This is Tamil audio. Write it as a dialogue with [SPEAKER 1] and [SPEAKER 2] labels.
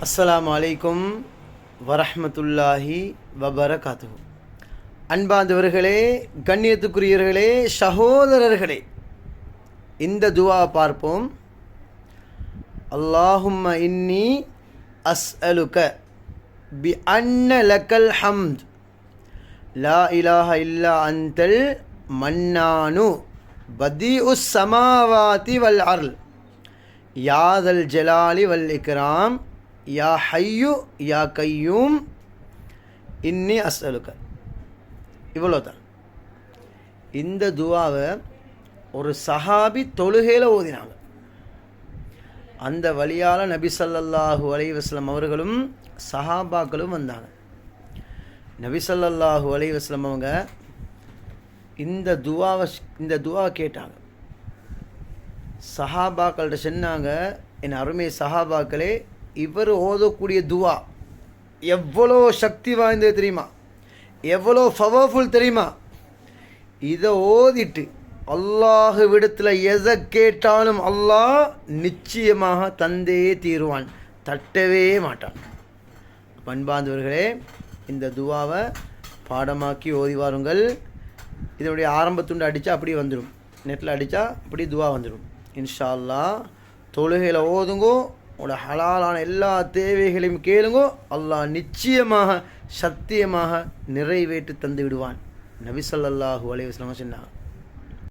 [SPEAKER 1] அஸ்ஸலாமு அலைக்கும் வரஹ்மத்துல்லாஹி வபரகாத்துஹு. அன்பாந்தவர்களே, கண்ணியத்துக்குரியவர்களே, சகோதரர்களே, இந்த துவா பார்ப்போம். அல்லாஹும்ம இன்னி அஸ்அலுக பி அன்ன லக்கல் ஹம்த் லா இலாஹ இல்லா அன்தல் மன்னானு பதீஉஸ் ஸமாவாதி வல் அர்ல் யாதல் ஜலாலி வல் இக்ராம் யா ஹய்யு யா கையூம் இன்னி அஸ்அலுக. இவ்வளோதான். இந்த துவாவை ஒரு சஹாபி தொழுகையில் ஓதினாங்க. அந்த வழியால் நபி ஸல்லல்லாஹு அலைஹி வஸல்லம் அவர்களும் சஹாபாக்களும் வந்தாங்க. நபி ஸல்லல்லாஹு அலைஹி வஸல்லம் அவங்க இந்த துவாவை கேட்டாங்க. சஹாபாக்கள்கிட்ட சொன்னாங்க, என் அருமை சஹாபாக்களே, இவர் ஓதக்கூடிய துவா எவ்வளோ சக்தி வாய்ந்தது தெரியுமா, எவ்வளோ பவர்ஃபுல் தெரியுமா. இதை ஓதிட்டு அல்லாஹ்விடத்தில் எதை கேட்டாலும் அல்லாஹ் நிச்சயமாக தந்தே தீருவான், தட்டவே மாட்டான். பண்பாந்தவர்களே, இந்த துவாவை பாடமாக்கி ஓதி வாருங்கள். இதனுடைய ஆரம்பத்துண்டு அடித்தா அப்படியே வந்துடும், நெட்டில் அடித்தா அப்படி துவா வந்துடும். இன்ஷா அல்லாஹ் தொழுகையில் ஓதுங்கோ, உங்களோட ஹலாலான எல்லா தேவைகளையும் கேளுங்கோ, அல்லாஹ் நிச்சயமாக சத்தியமாக நிறைவேற்றி தந்து விடுவான். நபி ஸல்லல்லாஹு அலைஹி வஸல்லம் சொன்னாங்க.